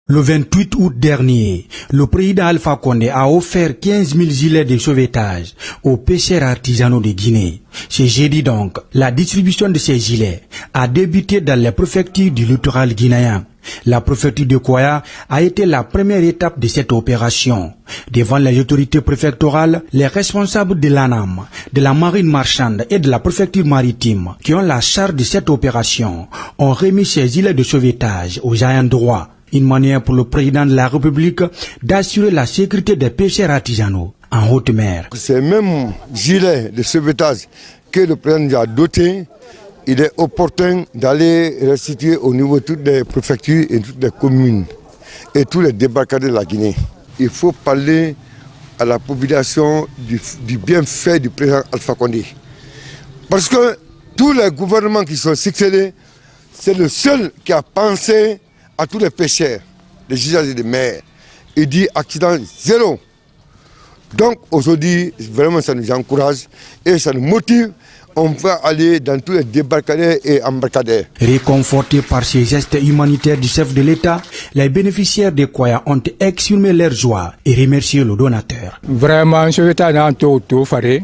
Le 28 août dernier, le président Alpha Condé a offert 15 000 gilets de sauvetage aux pêcheurs artisanaux de Guinée. Ce jeudi donc, la distribution de ces gilets a débuté dans les préfectures du littoral guinéen. La préfecture de Kouaya a été la première étape de cette opération. Devant les autorités préfectorales, les responsables de l'ANAM, de la marine marchande et de la préfecture maritime, qui ont la charge de cette opération, ont remis ces gilets de sauvetage aux ayants droit. Une manière pour le président de la République d'assurer la sécurité des pêcheurs artisanaux en haute mer. Ces mêmes gilets de sauvetage que le président nous a dotés, il est opportun d'aller restituer au niveau de toutes les préfectures et toutes les communes et tous les débarcadères de la Guinée. Il faut parler à la population du bienfait du président Alpha Condé. Parce que tous les gouvernements qui sont succédés, c'est le seul qui a pensé à tous les pêcheurs, les giseurs de mer. Il dit accident zéro. Donc aujourd'hui, vraiment ça nous encourage et ça nous motive. On va aller dans tous les débarcadères et embarcadères. Réconfortés par ces gestes humanitaires du chef de l'État, les bénéficiaires de Kouaya ont exprimé leur joie et remercié le donateur. Vraiment, je vais t'en faire.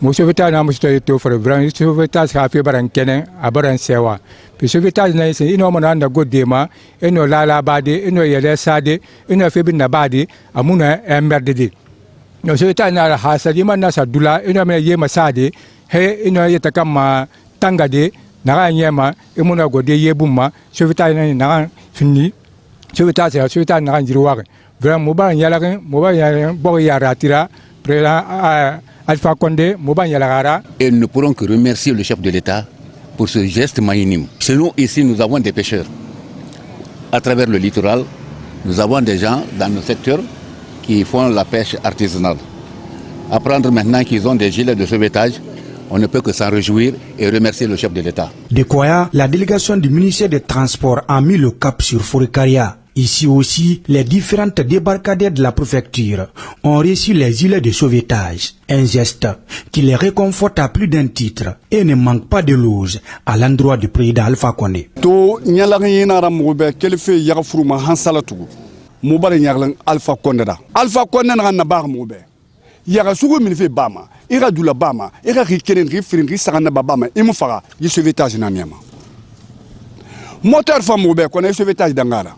Moi, je vais t'en faire. Vraiment, je vais t'en faire baranquene, à baransewa. Puis je vais t'en faire. Il y a un godema, il y a la bade, il y a la sade, il y a fait une bade, à mon emmerdé. Je vais t'en faire. Hasadima nasa dula, il y a yema sade. He ino yeta kama tangade naga nyema imuna gode yebuma sovita na fini sovita na njiruwa vraiment moba nyala moba ya bo ya ratira président Alpha Condé moba nyala gara. Et nous ne pourrons que remercier le chef de l'État pour ce geste magnanime. Chez nous ici nous avons des pêcheurs à travers le littoral, nous avons des gens dans nos secteurs qui font la pêche artisanale. Apprendre maintenant qu'ils ont des gilets de sauvetage, on ne peut que s'en réjouir et remercier le chef de l'État. De Kouaya, la délégation du ministère des Transports a mis le cap sur Forikaria. Ici aussi, les différentes débarcadères de la préfecture ont reçu les gilets de sauvetage. Un geste qui les réconforte à plus d'un titre et ne manque pas de loge à l'endroit du président Alpha Condé. Alpha Condé n'a pas yaga sugu min fe bama ira dula bama ira rikeren rifirin risana babama imufara yi sauvetage na niama moteur fam mobe kona sauvetage dangara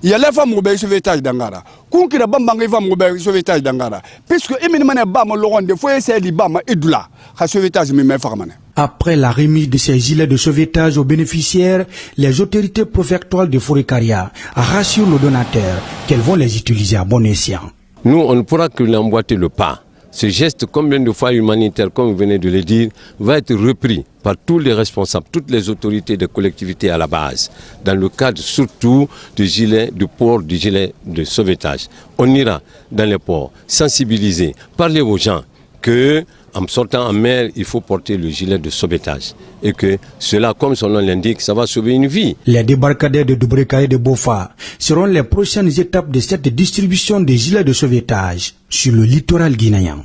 yala fam mobe sauvetage dangara kunkira bamba ngai fam mobe sauvetage dangara puisque emini mané bama logonde fo essayer li bama edula ha sauvetage mi me faramane. Après la remise de ces gilets de sauvetage aux bénéficiaires, les autorités préfectorales de Forikaria rassurent le donateur qu'elles vont les utiliser à bon escient. Nous, on ne pourra que l'emboîter le pas. Ce geste, combien de fois humanitaire, comme vous venez de le dire, va être repris par tous les responsables, toutes les autorités de collectivités à la base, dans le cadre surtout du gilet du port, du gilet de sauvetage. On ira dans les ports, sensibiliser, parler aux gens que en sortant en mer, il faut porter le gilet de sauvetage. Et que cela, comme son nom l'indique, ça va sauver une vie. Les débarcadères de Dubreka et de Bofa seront les prochaines étapes de cette distribution des gilets de sauvetage sur le littoral guinéen.